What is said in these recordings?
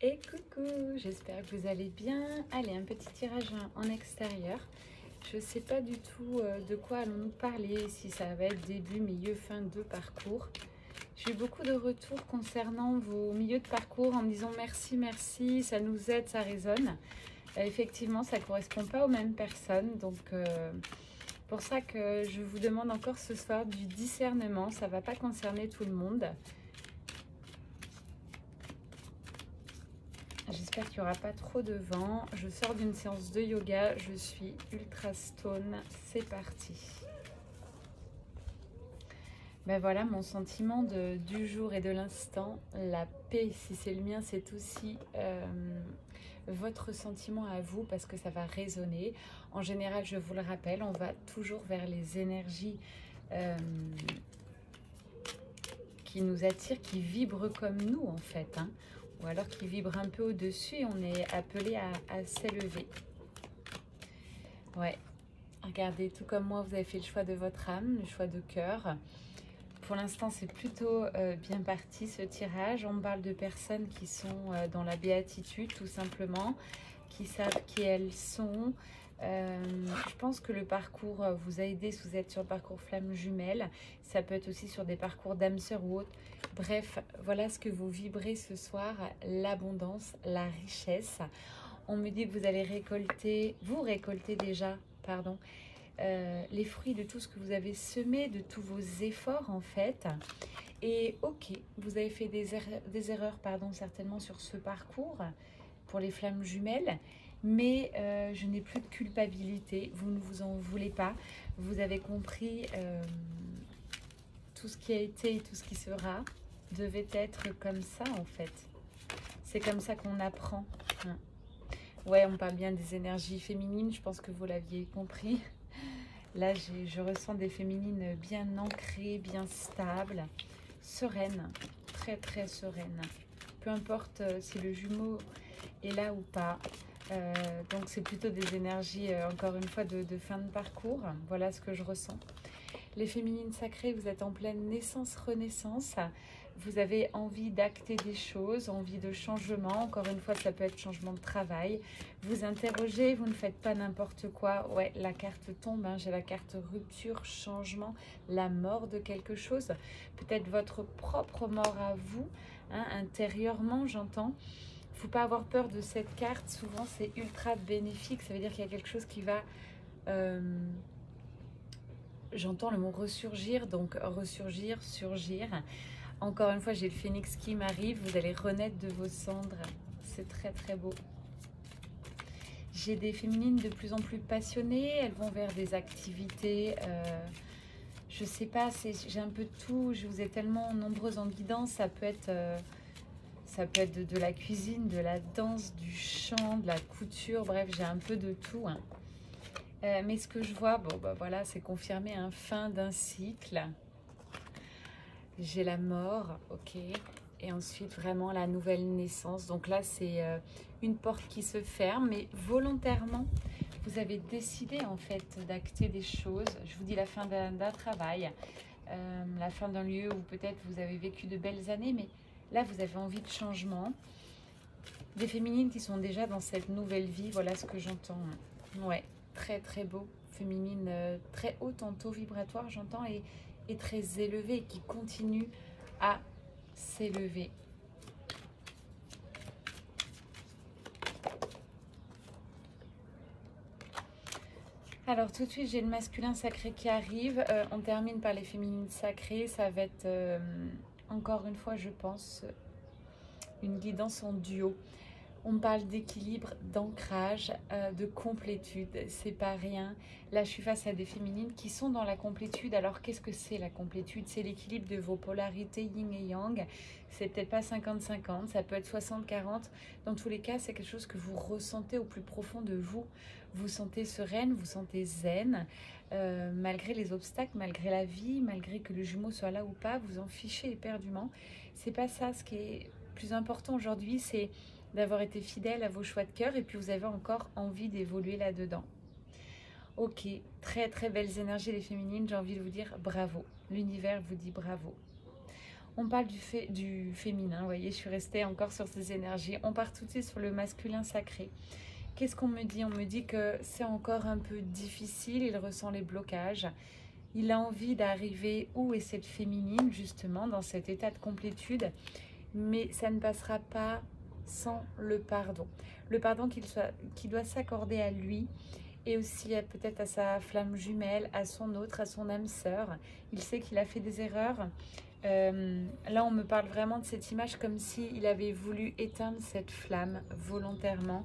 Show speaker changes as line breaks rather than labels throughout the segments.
Et coucou, j'espère que vous allez bien. Allez, un petit tirage en extérieur. Je ne sais pas du tout de quoi allons-nous parler, si ça va être début, milieu, fin de parcours. J'ai eu beaucoup de retours concernant vos milieux de parcours en me disant merci, merci, ça nous aide, ça résonne. Effectivement, ça ne correspond pas aux mêmes personnes, donc pour ça que je vous demande encore ce soir du discernement. Ça ne va pas concerner tout le monde. J'espère qu'il n'y aura pas trop de vent. Je sors d'une séance de yoga. Je suis ultra stone. C'est parti. Ben voilà mon sentiment du jour et de l'instant. La paix, si c'est le mien, c'est aussi votre sentiment à vous parce que ça va résonner. En général, je vous le rappelle, on va toujours vers les énergies qui nous attirent, qui vibrent comme nous en fait, hein. Ou alors qui vibre un peu au-dessus et on est appelé à s'élever. Ouais, regardez, tout comme moi, vous avez fait le choix de votre âme, le choix de cœur. Pour l'instant, c'est plutôt bien parti ce tirage. On me parle de personnes qui sont dans la béatitude, tout simplement, qui savent qui elles sont. Je pense que le parcours vous a aidé si vous êtes sur le parcours flamme jumelle. Ça peut être aussi sur des parcours d'âme sœur ou autre. Bref, voilà ce que vous vibrez ce soir, l'abondance, la richesse. On me dit que vous allez récolter, vous récoltez déjà, pardon, les fruits de tout ce que vous avez semé, de tous vos efforts en fait. Et ok, vous avez fait des erreurs, pardon, certainement sur ce parcours pour les flammes jumelles. Mais je n'ai plus de culpabilité, vous ne vous en voulez pas. Vous avez compris tout ce qui a été et tout ce qui sera devait être comme ça en fait. C'est comme ça qu'on apprend. Ouais, on parle bien des énergies féminines, je pense que vous l'aviez compris. Là, je ressens des féminines bien ancrées, bien stables, sereines, très très sereines. Peu importe si le jumeau est là ou pas. Donc c'est plutôt des énergies, encore une fois, de fin de parcours. Voilà ce que je ressens. Les féminines sacrées, vous êtes en pleine naissance-renaissance. Vous avez envie d'acter des choses, envie de changement. Encore une fois, ça peut être changement de travail. Vous interrogez, vous ne faites pas n'importe quoi. Ouais, la carte tombe, hein. J'ai la carte rupture, changement, la mort de quelque chose. Peut-être votre propre mort à vous, hein, intérieurement, j'entends. Il ne faut pas avoir peur de cette carte. Souvent, c'est ultra bénéfique. Ça veut dire qu'il y a quelque chose qui va... J'entends le mot ressurgir, donc ressurgir, surgir. Encore une fois, j'ai le phénix qui m'arrive. Vous allez renaître de vos cendres. C'est très, très beau. J'ai des féminines de plus en plus passionnées. Elles vont vers des activités... je ne sais pas, j'ai un peu de tout. Je vous ai tellement nombreuses en guidance. Ça peut être de la cuisine, de la danse, du chant, de la couture. Bref, j'ai un peu de tout, hein. Mais ce que je vois, bon, bah voilà, c'est confirmé, un fin d'un cycle. J'ai la mort, ok. Et ensuite, vraiment, la nouvelle naissance. Donc là, c'est une porte qui se ferme, mais volontairement, vous avez décidé, en fait, d'acter des choses. Je vous dis la fin d'un travail, la fin d'un lieu où peut-être vous avez vécu de belles années, mais là, vous avez envie de changement. Des féminines qui sont déjà dans cette nouvelle vie, voilà ce que j'entends. Ouais. Très très beau, féminine, très haute en taux vibratoire, j'entends, et très élevée, qui continue à s'élever. Alors tout de suite, j'ai le masculin sacré qui arrive. On termine par les féminines sacrées. Ça va être, encore une fois, je pense, une guidance en duo. On me parle d'équilibre, d'ancrage, de complétude. C'est pas rien. Là, je suis face à des féminines qui sont dans la complétude. Alors, qu'est-ce que c'est la complétude? C'est l'équilibre de vos polarités yin et yang. C'est peut-être pas 50-50, ça peut être 60-40. Dans tous les cas, c'est quelque chose que vous ressentez au plus profond de vous. Vous sentez sereine, vous sentez zen. Malgré les obstacles, malgré la vie, malgré que le jumeau soit là ou pas, vous en fichez éperdument. C'est pas ça. Ce qui est plus important aujourd'hui, c'est d'avoir été fidèle à vos choix de cœur, et puis vous avez encore envie d'évoluer là-dedans. Ok, très très belles énergies les féminines, j'ai envie de vous dire bravo. L'univers vous dit bravo. On parle du féminin, vous voyez, je suis restée encore sur ces énergies. On part tout de suite sur le masculin sacré. Qu'est-ce qu'on me dit? On me dit que c'est encore un peu difficile, il ressent les blocages. Il a envie d'arriver où est cette féminine, justement, dans cet état de complétude. Mais ça ne passera pas sans le pardon. Le pardon qu'il doit s'accorder à lui et aussi peut-être à sa flamme jumelle, à son autre, à son âme sœur. Il sait qu'il a fait des erreurs. Là, on me parle vraiment de cette image comme s'il avait voulu éteindre cette flamme volontairement.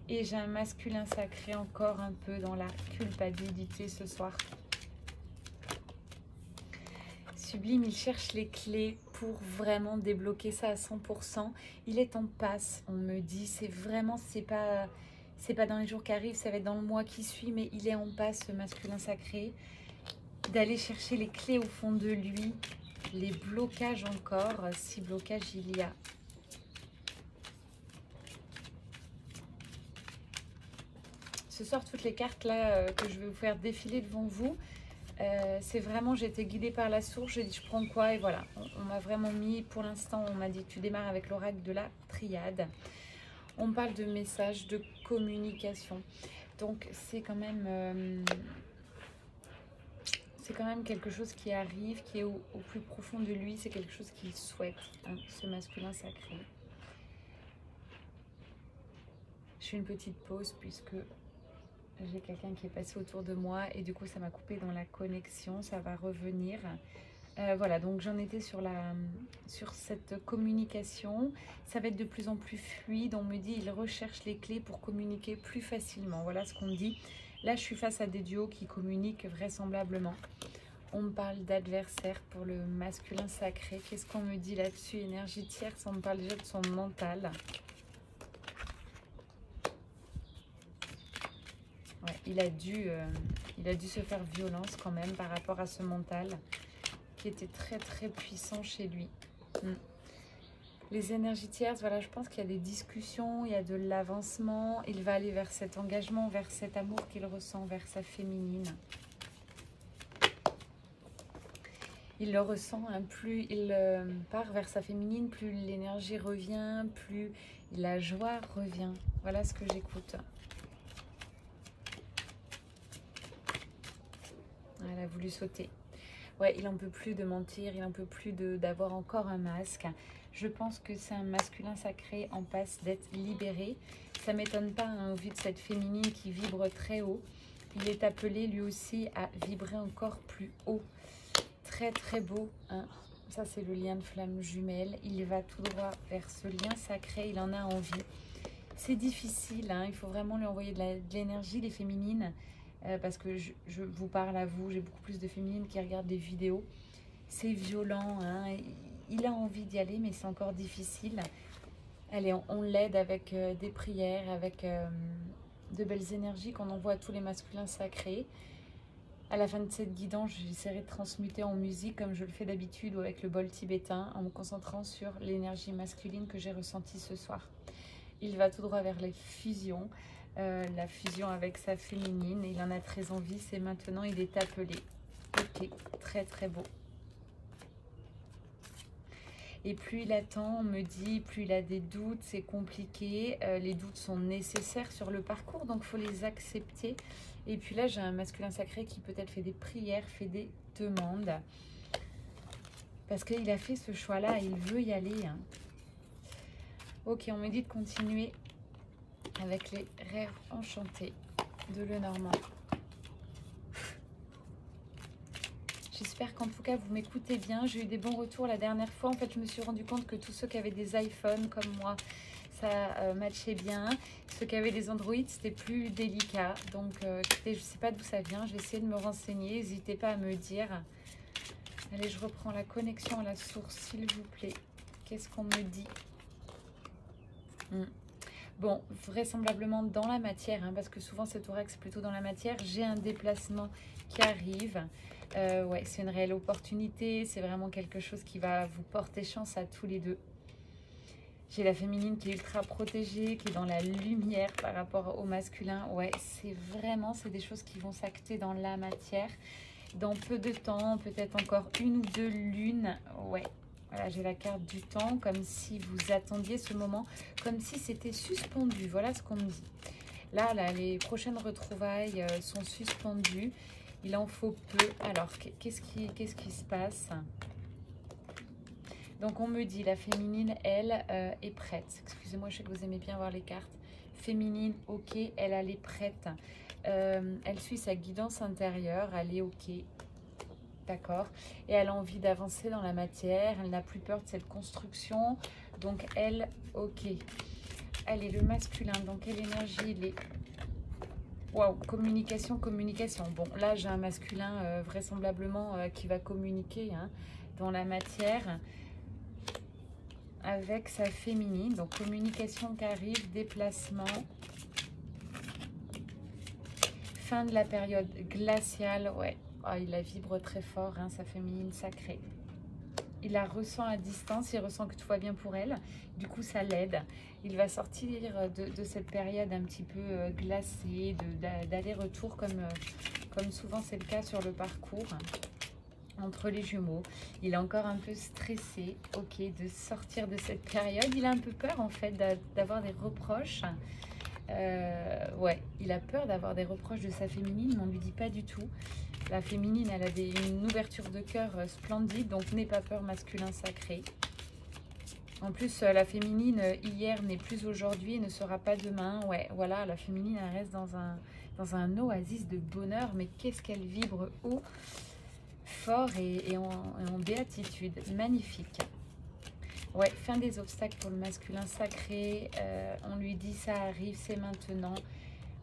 Et j'ai un masculin sacré encore un peu dans la culpabilité ce soir. Sublime, il cherche les clés pour vraiment débloquer ça à 100%. Il est en passe, on me dit. C'est vraiment, c'est pas dans les jours qui arrivent, ça va être dans le mois qui suit, mais il est en passe, ce masculin sacré, d'aller chercher les clés au fond de lui, les blocages encore, si blocage il y a. Ce soir, toutes les cartes là que je vais vous faire défiler devant vous, c'est vraiment, j'ai été guidée par la source, j'ai dit je prends quoi et voilà. On m'a vraiment mis, pour l'instant, on m'a dit tu démarres avec l'oracle de la triade. On parle de messages, de communication. Donc c'est quand même quelque chose qui arrive, qui est au plus profond de lui. C'est quelque chose qu'il souhaite, hein, ce masculin sacré. Je fais une petite pause puisque j'ai quelqu'un qui est passé autour de moi et du coup ça m'a coupé dans la connexion. Ça va revenir. Voilà, donc j'en étais sur cette communication. Ça va être de plus en plus fluide. On me dit il recherche les clés pour communiquer plus facilement. Voilà ce qu'on me dit. Là, je suis face à des duos qui communiquent vraisemblablement. On me parle d'adversaire pour le masculin sacré. Qu'est-ce qu'on me dit là-dessus? Énergie tierce, on me parle déjà de son mental. Ouais, il a dû se faire violence quand même par rapport à ce mental qui était très très puissant chez lui. Les énergies tierces, voilà, je pense qu'il y a des discussions, il y a de l'avancement. Il va aller vers cet engagement, vers cet amour qu'il ressent, vers sa féminine. Il le ressent, hein, plus il part vers sa féminine, plus l'énergie revient, plus la joie revient. Voilà ce que j'écoute. Elle a voulu sauter. Ouais, il n'en peut plus de mentir, il n'en peut plus d'avoir encore un masque. Je pense que c'est un masculin sacré en passe d'être libéré. Ça ne m'étonne pas, hein, au vu de cette féminine qui vibre très haut. Il est appelé lui aussi à vibrer encore plus haut. Très très beau, hein. Ça c'est le lien de flamme jumelle. Il va tout droit vers ce lien sacré, il en a envie. C'est difficile, hein. Il faut vraiment lui envoyer de l'énergie, les féminines. Parce que je vous parle à vous, j'ai beaucoup plus de féminines qui regardent des vidéos. C'est violent, hein. Il a envie d'y aller, mais c'est encore difficile. Allez, on l'aide avec des prières, avec de belles énergies qu'on envoie à tous les masculins sacrés. À la fin de cette guidance, j'essaierai de transmuter en musique comme je le fais d'habitude ou avec le bol tibétain en me concentrant sur l'énergie masculine que j'ai ressentie ce soir. Il va tout droit vers les fusions. La fusion avec sa féminine, il en a très envie, c'est maintenant, il est appelé. Ok, très très beau. Et plus il attend, on me dit, plus il a des doutes, c'est compliqué. Les doutes sont nécessaires sur le parcours, donc il faut les accepter. Et puis là, j'ai un masculin sacré qui peut-être fait des prières, fait des demandes. Parce qu'il a fait ce choix-là, il veut y aller, hein. Ok, on me dit de continuer avec les rêves enchantés de Lenormand. J'espère qu'en tout cas vous m'écoutez bien. J'ai eu des bons retours la dernière fois. En fait, je me suis rendu compte que tous ceux qui avaient des iPhones comme moi, ça matchait bien. Ceux qui avaient des Android, c'était plus délicat. Donc, écoutez, je ne sais pas d'où ça vient. Je vais essayer de me renseigner. N'hésitez pas à me dire. Allez, je reprends la connexion à la source, s'il vous plaît. Qu'est-ce qu'on me dit? Bon, vraisemblablement dans la matière, hein, parce que souvent cet oracle c'est plutôt dans la matière. J'ai un déplacement qui arrive. Ouais, c'est une réelle opportunité. C'est vraiment quelque chose qui va vous porter chance à tous les deux. J'ai la féminine qui est ultra protégée, qui est dans la lumière par rapport au masculin. Ouais, c'est des choses qui vont s'acter dans la matière. Dans peu de temps, peut-être encore 1 ou 2 lunes. Ouais, Voilà, j'ai la carte du temps, comme si vous attendiez ce moment, comme si c'était suspendu. Voilà ce qu'on me dit. Là, les prochaines retrouvailles sont suspendues. Il en faut peu. Alors, qu'est-ce qui se passe? Donc, on me dit, la féminine, elle, est prête. Excusez-moi, je sais que vous aimez bien voir les cartes. Féminine, ok, elle est prête. Elle suit sa guidance intérieure, elle est ok. D'accord. Et elle a envie d'avancer dans la matière. Elle n'a plus peur de cette construction. Donc, elle, ok. Allez, le masculin, dans quelle énergie il est? Waouh, communication, communication. Bon, là, j'ai un masculin vraisemblablement qui va communiquer hein, dans la matière avec sa féminine. Donc, communication qui arrive, déplacement. Fin de la période glaciale, ouais. Oh, il la vibre très fort, hein, sa féminine sacrée. Il la ressent à distance, il ressent que tout va bien pour elle. Du coup, ça l'aide. Il va sortir de cette période un petit peu glacée, d'aller-retour, comme souvent c'est le cas sur le parcours entre les jumeaux. Il est encore un peu stressé, ok, de sortir de cette période. Il a un peu peur, en fait, d'avoir des reproches. Ouais, il a peur d'avoir des reproches de sa féminine, mais on ne lui dit pas du tout. La féminine, elle a une ouverture de cœur splendide, donc n'aie pas peur, masculin sacré. En plus, la féminine, hier n'est plus aujourd'hui et ne sera pas demain. Ouais, voilà, la féminine, elle reste dans un oasis de bonheur, mais qu'est-ce qu'elle vibre haut, fort et en béatitude. Magnifique. Ouais, fin des obstacles pour le masculin sacré. On lui dit ça arrive, c'est maintenant.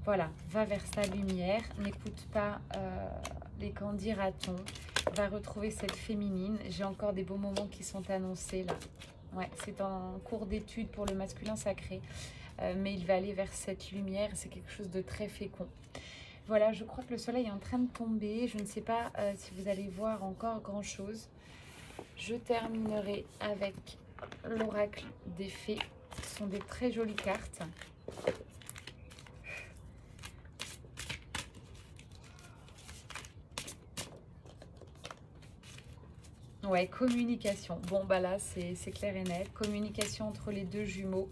Voilà, va vers sa lumière. N'écoute pas les qu'en dira-t-on. Va retrouver cette féminine. J'ai encore des beaux moments qui sont annoncés là. Ouais, c'est en cours d'étude pour le masculin sacré. Mais il va aller vers cette lumière. C'est quelque chose de très fécond. Voilà, je crois que le soleil est en train de tomber. Je ne sais pas si vous allez voir encore grand-chose. Je terminerai avec l'oracle des fées. Ce sont des très jolies cartes. Ouais, communication. Bon, bah là, c'est clair et net. Communication entre les deux jumeaux.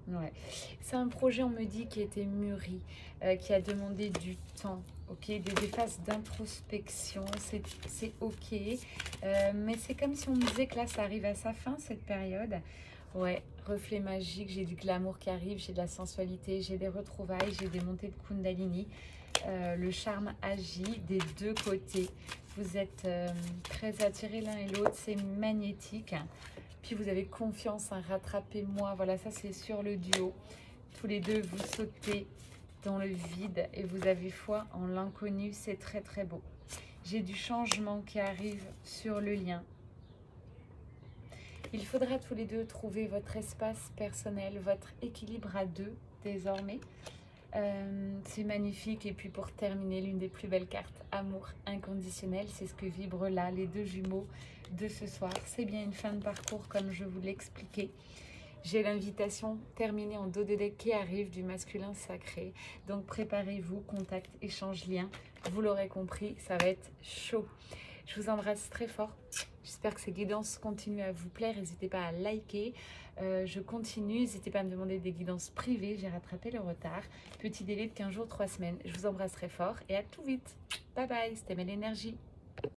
Ouais. C'est un projet, on me dit, qui a été mûri, qui a demandé du temps. Ok, des phases d'introspection, c'est ok. Mais c'est comme si on me disait que là, ça arrive à sa fin, cette période. Ouais, reflet magique, j'ai du glamour qui arrive, j'ai de la sensualité, j'ai des retrouvailles, j'ai des montées de Kundalini. Le charme agit des deux côtés. Vous êtes très attirés l'un et l'autre, c'est magnétique. Puis vous avez confiance, hein, rattrapez-moi. Voilà, ça c'est sur le duo. Tous les deux, vous sautez dans le vide et vous avez foi en l'inconnu. C'est très très beau. J'ai du changement qui arrive sur le lien. Il faudra tous les deux trouver votre espace personnel, votre équilibre à deux désormais. C'est magnifique. Et puis pour terminer, l'une des plus belles cartes, amour inconditionnel. C'est ce que vibrent là les deux jumeaux de ce soir. C'est bien une fin de parcours comme je vous l'expliquais. J'ai l'invitation terminée en dos de deck qui arrive du masculin sacré. Donc préparez-vous, contact, échange, lien. Vous l'aurez compris, ça va être chaud. Je vous embrasse très fort. J'espère que ces guidances continuent à vous plaire. N'hésitez pas à liker. Je continue. N'hésitez pas à me demander des guidances privées. J'ai rattrapé le retard. Petit délai de 15 jours, 3 semaines. Je vous embrasse très fort et à tout vite. Bye bye. C'était Mel Énergie.